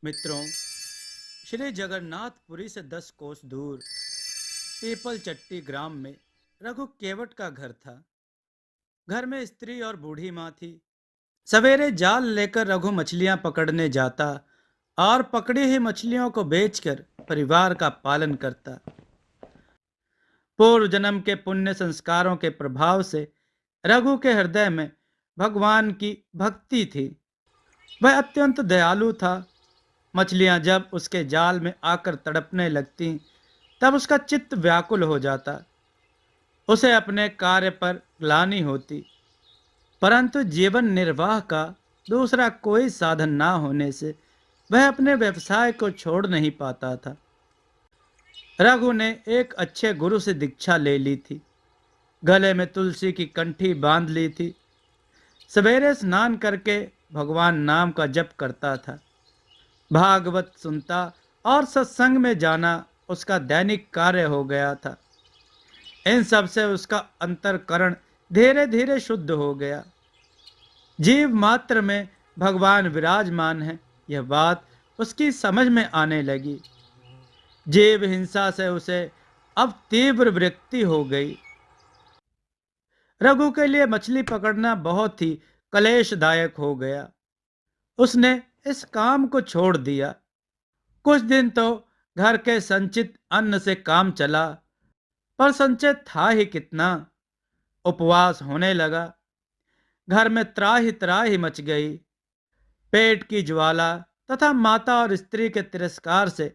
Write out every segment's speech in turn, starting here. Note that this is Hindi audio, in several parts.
मित्रों, श्री जगन्नाथपुरी से 10 कोस दूर पीपल चट्टी ग्राम में रघु केवट का घर था। घर में स्त्री और बूढ़ी माँ थी। सवेरे जाल लेकर रघु मछलियां पकड़ने जाता और पकड़ी हुई मछलियों को बेचकर परिवार का पालन करता। पूर्व जन्म के पुण्य संस्कारों के प्रभाव से रघु के हृदय में भगवान की भक्ति थी। वह अत्यंत दयालु था। मछलियां जब उसके जाल में आकर तड़पने लगती तब उसका चित्त व्याकुल हो जाता। उसे अपने कार्य पर ग्लानि होती, परंतु जीवन निर्वाह का दूसरा कोई साधन ना होने से वह अपने व्यवसाय को छोड़ नहीं पाता था। रघु ने एक अच्छे गुरु से दीक्षा ले ली थी। गले में तुलसी की कंठी बांध ली थी। सवेरे स्नान करके भगवान नाम का जप करता था। भागवत सुनता और सत्संग में जाना उसका दैनिक कार्य हो गया था। इन सब से उसका अंतरकरण धीरे धीरे शुद्ध हो गया। जीव मात्र में भगवान विराजमान है, यह बात उसकी समझ में आने लगी। जीव हिंसा से उसे अब तीव्र विरक्ति हो गई। रघु के लिए मछली पकड़ना बहुत ही कलेशदायक हो गया। उसने इस काम को छोड़ दिया। कुछ दिन तो घर के संचित अन्न से काम चला, पर संचय था ही कितना। उपवास होने लगा। घर में त्राहि त्राहि मच गई। पेट की ज्वाला तथा माता और स्त्री के तिरस्कार से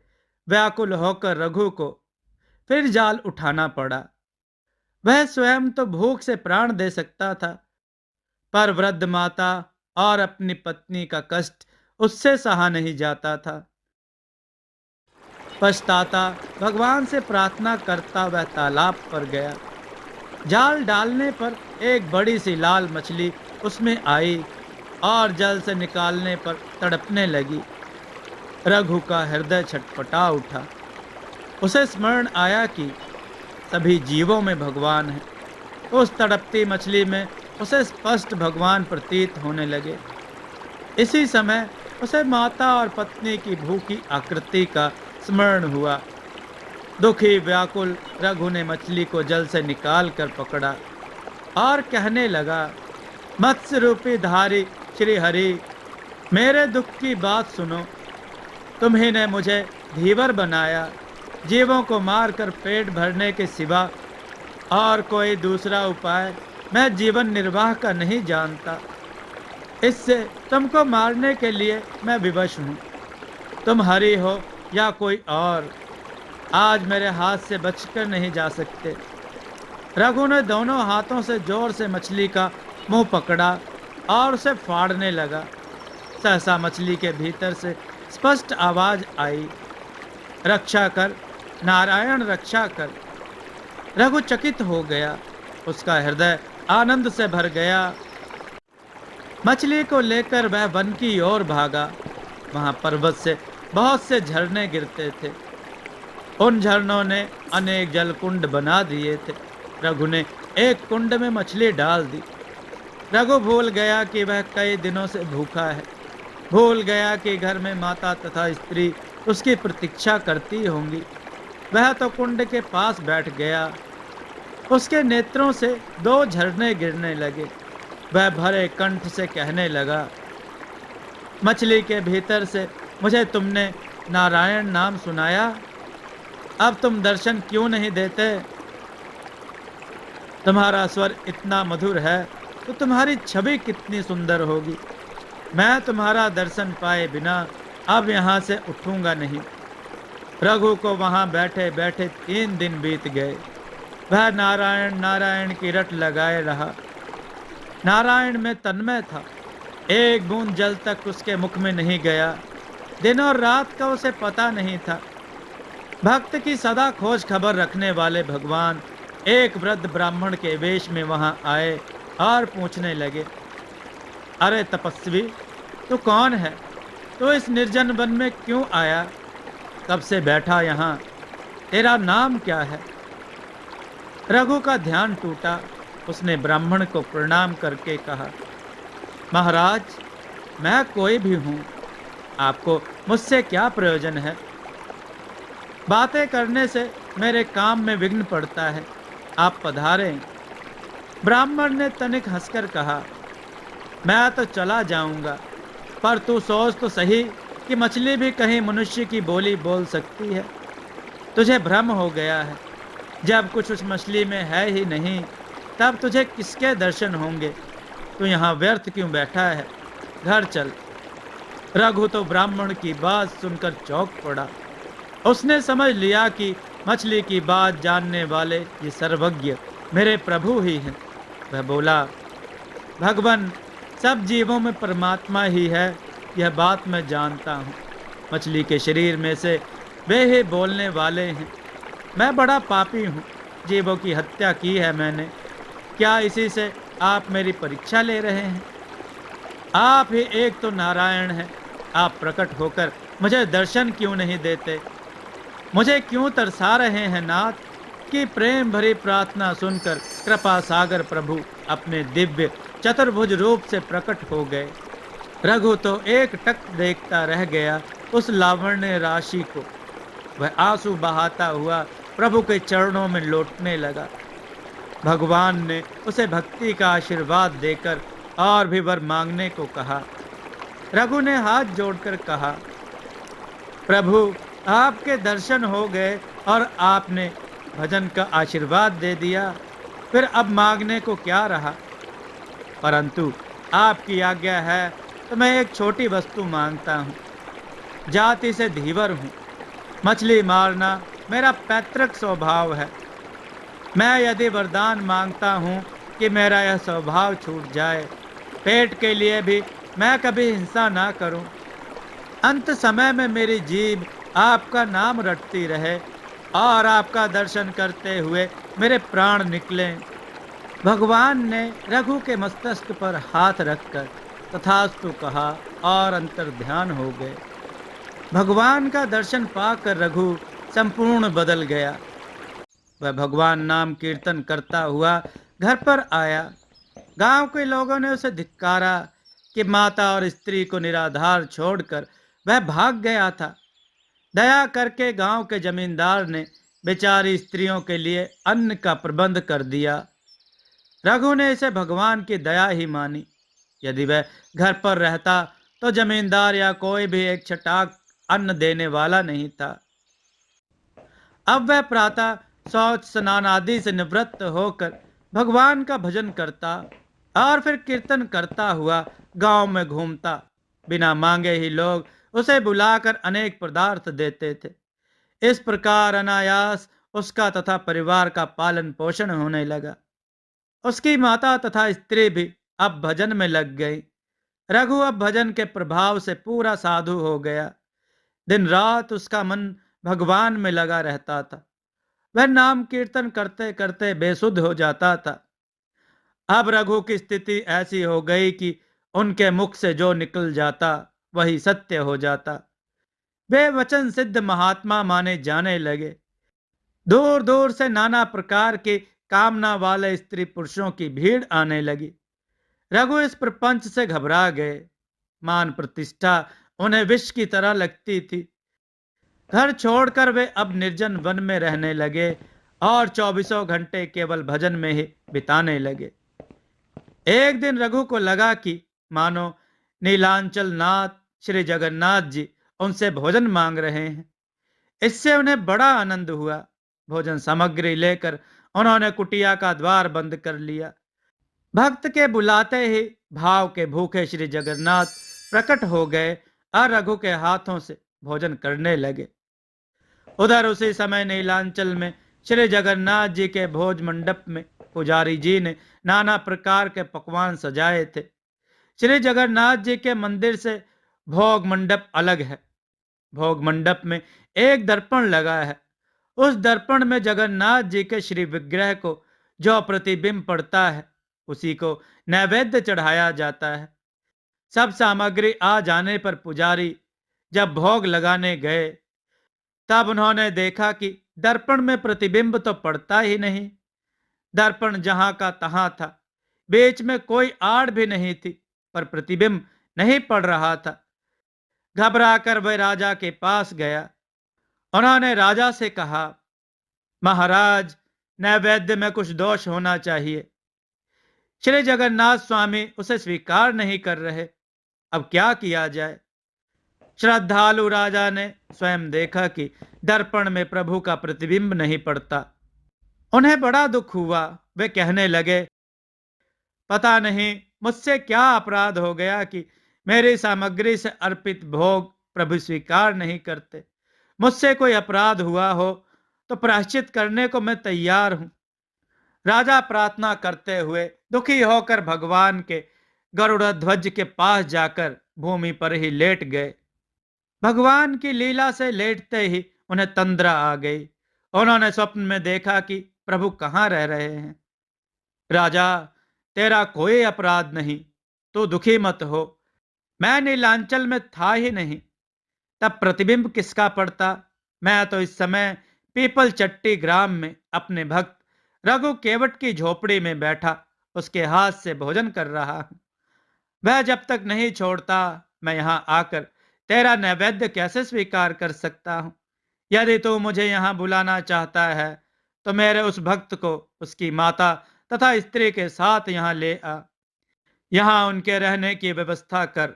व्याकुल होकर रघु को फिर जाल उठाना पड़ा। वह स्वयं तो भूख से प्राण दे सकता था, पर वृद्ध माता और अपनी पत्नी का कष्ट उससे सहा नहीं जाता था। पछताता भगवान से प्रार्थना करता वह तालाब पर गया। जाल डालने पर एक बड़ी सी लाल मछली उसमें आई और जल से निकालने पर तड़पने लगी। रघु का हृदय छटपटा उठा। उसे स्मरण आया कि सभी जीवों में भगवान है। उस तड़पती मछली में उसे स्पष्ट भगवान प्रतीत होने लगे। इसी समय उसे माता और पत्नी की भूखी आकृति का स्मरण हुआ। दुखी व्याकुल रघु ने मछली को जल से निकाल कर पकड़ा और कहने लगा, मत्स्य रूपी धारी श्री हरि, मेरे दुख की बात सुनो। तुम्ही ने मुझे धीवर बनाया। जीवों को मारकर पेट भरने के सिवा और कोई दूसरा उपाय मैं जीवन निर्वाह का नहीं जानता। इससे तुमको मारने के लिए मैं विवश हूँ। तुम हरि हो या कोई और, आज मेरे हाथ से बचकर नहीं जा सकते। रघु ने दोनों हाथों से जोर से मछली का मुंह पकड़ा और उसे फाड़ने लगा। सहसा मछली के भीतर से स्पष्ट आवाज आई, रक्षा कर नारायण, रक्षा कर। रघु चकित हो गया। उसका हृदय आनंद से भर गया। मछली को लेकर वह वन की ओर भागा। वहां पर्वत से बहुत से झरने गिरते थे। उन झरनों ने अनेक जलकुंड बना दिए थे। रघु ने एक कुंड में मछली डाल दी। रघु भूल गया कि वह कई दिनों से भूखा है। भूल गया कि घर में माता तथा स्त्री उसकी प्रतीक्षा करती होंगी। वह तो कुंड के पास बैठ गया। उसके नेत्रों से 2 झरने गिरने लगे। वह भरे कंठ से कहने लगा, मछली के भीतर से मुझे तुमने नारायण नाम सुनाया, अब तुम दर्शन क्यों नहीं देते? तुम्हारा स्वर इतना मधुर है तो तुम्हारी छवि कितनी सुंदर होगी। मैं तुम्हारा दर्शन पाए बिना अब यहाँ से उठूंगा नहीं। रघु को वहां बैठे बैठे 3 दिन बीत गए। वह नारायण नारायण की रट लगाए रहा। नारायण में तन्मय था। एक बूंद जल तक उसके मुख में नहीं गया। दिन और रात का उसे पता नहीं था। भक्त की सदा खोज खबर रखने वाले भगवान एक वृद्ध ब्राह्मण के वेश में वहां आए और पूछने लगे, अरे तपस्वी, तू कौन है? तू इस निर्जन वन में क्यों आया? कब से बैठा यहाँ? तेरा नाम क्या है? रघु का ध्यान टूटा। उसने ब्राह्मण को प्रणाम करके कहा, महाराज, मैं कोई भी हूँ। आपको मुझसे क्या प्रयोजन है? बातें करने से मेरे काम में विघ्न पड़ता है। आप पधारें। ब्राह्मण ने तनिक हंसकर कहा, मैं तो चला जाऊंगा, पर तू सोच तो सही कि मछली भी कहीं मनुष्य की बोली बोल सकती है। तुझे भ्रम हो गया है। जब कुछ उस मछली में है ही नहीं, तब तुझे किसके दर्शन होंगे? तू यहाँ व्यर्थ क्यों बैठा है? घर चल। रघु तो ब्राह्मण की बात सुनकर चौंक पड़ा। उसने समझ लिया कि मछली की बात जानने वाले ये सर्वज्ञ मेरे प्रभु ही हैं। वह बोला, भगवान, सब जीवों में परमात्मा ही है, यह बात मैं जानता हूँ। मछली के शरीर में से वे ही बोलने वाले हैं। मैं बड़ा पापी हूँ, जीवों की हत्या की है मैंने। क्या इसी से आप मेरी परीक्षा ले रहे हैं? आप ही एक तो नारायण हैं। आप प्रकट होकर मुझे दर्शन क्यों नहीं देते? मुझे क्यों तरसा रहे हैं नाथ? कि प्रेम भरी प्रार्थना सुनकर कृपा सागर प्रभु अपने दिव्य चतुर्भुज रूप से प्रकट हो गए। रघु तो एक टक देखता रह गया उस लावण्य राशि को। वह आंसू बहाता हुआ प्रभु के चरणों में लौटने लगा। भगवान ने उसे भक्ति का आशीर्वाद देकर और भी वर मांगने को कहा। रघु ने हाथ जोड़कर कहा, प्रभु, आपके दर्शन हो गए और आपने भजन का आशीर्वाद दे दिया, फिर अब मांगने को क्या रहा? परंतु आपकी आज्ञा है तो मैं एक छोटी वस्तु मांगता हूँ। जाति से धीवर हूँ। मछली मारना मेरा पैतृक स्वभाव है। मैं यदि वरदान मांगता हूँ कि मेरा यह स्वभाव छूट जाए, पेट के लिए भी मैं कभी हिंसा ना करूं, अंत समय में मेरी जीभ आपका नाम रटती रहे और आपका दर्शन करते हुए मेरे प्राण निकलें। भगवान ने रघु के मस्तक पर हाथ रखकर तथास्तु कहा और अंतर्ध्यान हो गए। भगवान का दर्शन पाकर रघु संपूर्ण बदल गया। वह भगवान नाम कीर्तन करता हुआ घर पर आया। गांव के लोगों ने उसे धिक्कारा कि माता और स्त्री को निराधार छोड़कर वह भाग गया था। दया करके गांव के जमींदार ने बेचारी स्त्रियों के लिए अन्न का प्रबंध कर दिया। रघु ने इसे भगवान की दया ही मानी। यदि वह घर पर रहता तो जमींदार या कोई भी एक छटाक अन्न देने वाला नहीं था। अब वह प्रातः शौच स्नान आदि से निवृत्त होकर भगवान का भजन करता और फिर कीर्तन करता हुआ गांव में घूमता। बिना मांगे ही लोग उसे बुलाकर अनेक पदार्थ देते थे। इस प्रकार अनायास उसका तथा परिवार का पालन पोषण होने लगा। उसकी माता तथा स्त्री भी अब भजन में लग गई। रघु अब भजन के प्रभाव से पूरा साधु हो गया। दिन रात उसका मन भगवान में लगा रहता था। वह नाम कीर्तन करते करते बेसुध हो जाता था। अब रघु की स्थिति ऐसी हो गई कि उनके मुख से जो निकल जाता वही सत्य हो जाता। वे वचन सिद्ध महात्मा माने जाने लगे। दूर दूर से नाना प्रकार की कामना वाले स्त्री पुरुषों की भीड़ आने लगी। रघु इस प्रपंच से घबरा गए। मान प्रतिष्ठा उन्हें विष की तरह लगती थी। घर छोड़कर वे अब निर्जन वन में रहने लगे और चौबीसों घंटे केवल भजन में ही बिताने लगे। एक दिन रघु को लगा कि मानो नीलांचल नाथ श्री जगन्नाथ जी उनसे भोजन मांग रहे हैं। इससे उन्हें बड़ा आनंद हुआ। भोजन सामग्री लेकर उन्होंने कुटिया का द्वार बंद कर लिया। भक्त के बुलाते ही भाव के भूखे श्री जगन्नाथ प्रकट हो गए और रघु के हाथों से भोजन करने लगे। उधर उसी समय नीलांचल में श्री जगन्नाथ जी के भोज मंडप में पुजारी जी ने नाना प्रकार के पकवान सजाए थे। श्री जगन्नाथ जी के मंदिर से भोग मंडप अलग है। भोग मंडप में एक दर्पण लगा है। उस दर्पण में जगन्नाथ जी के श्री विग्रह को जो प्रतिबिंब पड़ता है उसी को नैवेद्य चढ़ाया जाता है। सब सामग्री आ जाने पर पुजारी जब भोग लगाने गए तब उन्होंने देखा कि दर्पण में प्रतिबिंब तो पड़ता ही नहीं। दर्पण जहां का तहां था। बीच में कोई आड़ भी नहीं थी, पर प्रतिबिंब नहीं पड़ रहा था। घबरा कर वह राजा के पास गया। उन्होंने राजा से कहा, महाराज, नैवेद्य में कुछ दोष होना चाहिए। श्री जगन्नाथ स्वामी उसे स्वीकार नहीं कर रहे। अब क्या किया जाए? श्रद्धालु राजा ने स्वयं देखा कि दर्पण में प्रभु का प्रतिबिंब नहीं पड़ता। उन्हें बड़ा दुख हुआ। वे कहने लगे, पता नहीं मुझसे क्या अपराध हो गया कि मेरी सामग्री से अर्पित भोग प्रभु स्वीकार नहीं करते। मुझसे कोई अपराध हुआ हो तो प्रायश्चित करने को मैं तैयार हूं। राजा प्रार्थना करते हुए दुखी होकर भगवान के गरुड़ ध्वज के पास जाकर भूमि पर ही लेट गए। भगवान की लीला से लेटते ही उन्हें तंद्रा आ गई। उन्होंने स्वप्न में देखा कि प्रभु कहाँ रह रहे हैं। राजा, तेरा कोई अपराध नहीं, तू दुखी मत हो। मैं नीलांचल में था ही नहीं, तब प्रतिबिंब किसका पड़ता? मैं तो इस समय पीपल चट्टी ग्राम में अपने भक्त रघु केवट की झोपड़ी में बैठा उसके हाथ से भोजन कर रहा हूं। वह जब तक नहीं छोड़ता, मैं यहां आकर तेरा नैवेद्य कैसे स्वीकार कर सकता हूं? यदि तू मुझे यहां बुलाना चाहता है तो मेरे उस भक्त को उसकी माता तथा स्त्री के साथ यहां ले आ। यहां उनके रहने की व्यवस्था कर।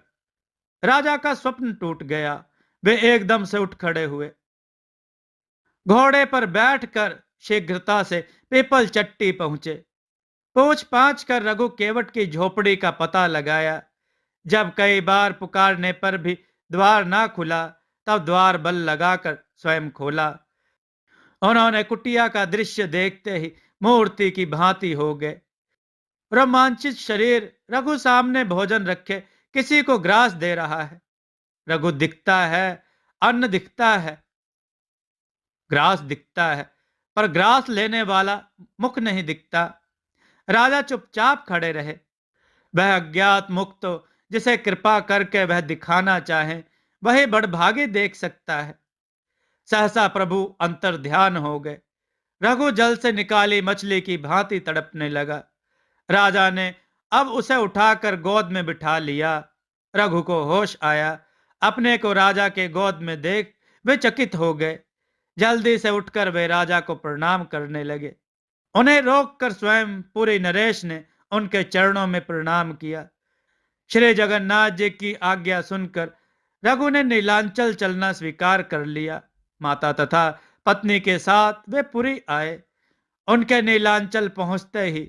राजा का स्वप्न टूट गया। वे एकदम से उठ खड़े हुए। घोड़े पर बैठकर शीघ्रता से पीपल चट्टी पहुंचे। पूछ पाछ कर रघु केवट की झोपड़ी का पता लगाया। जब कई बार पुकारने पर भी द्वार ना खुला, तब द्वार बल लगाकर स्वयं खोला। उन्होंने कुटिया का दृश्य देखते ही मूर्ति की भांति हो गए। रोमांचित शरीर रघु सामने भोजन रखे किसी को ग्रास दे रहा है। रघु दिखता है, अन्न दिखता है, ग्रास दिखता है, पर ग्रास लेने वाला मुख नहीं दिखता। राजा चुपचाप खड़े रहे। वह अज्ञात मुख तो जिसे कृपा करके वह दिखाना चाहे वही बड़भागी देख सकता है। सहसा प्रभु अंतर ध्यान हो गए। रघु जल से निकाली मछली की भांति तड़पने लगा। राजा ने अब उसे उठाकर गोद में बिठा लिया। रघु को होश आया। अपने को राजा के गोद में देख वे चकित हो गए। जल्दी से उठकर वे राजा को प्रणाम करने लगे। उन्हें रोककर स्वयं पुरी नरेश ने उनके चरणों में प्रणाम किया। श्री जगन्नाथ जी की आज्ञा सुनकर रघु ने नीलांचल चलना स्वीकार कर लिया। माता तथा पत्नी के साथ वे पुरी आए। उनके नीलांचल पहुंचते ही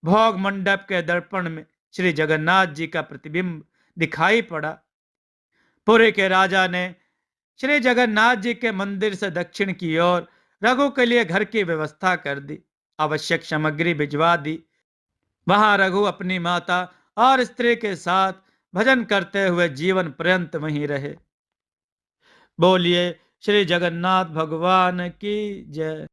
भोग मंडप के दर्पण में श्री जगन्नाथ जी का प्रतिबिंब दिखाई पड़ा। पुरी के राजा ने श्री जगन्नाथ जी के मंदिर से दक्षिण की ओर रघु के लिए घर की व्यवस्था कर दी। आवश्यक सामग्री भिजवा दी। वहां रघु अपनी माता और स्त्री के साथ भजन करते हुए जीवन पर्यंत वहीं रहे। बोलिए श्री जगन्नाथ भगवान की जय।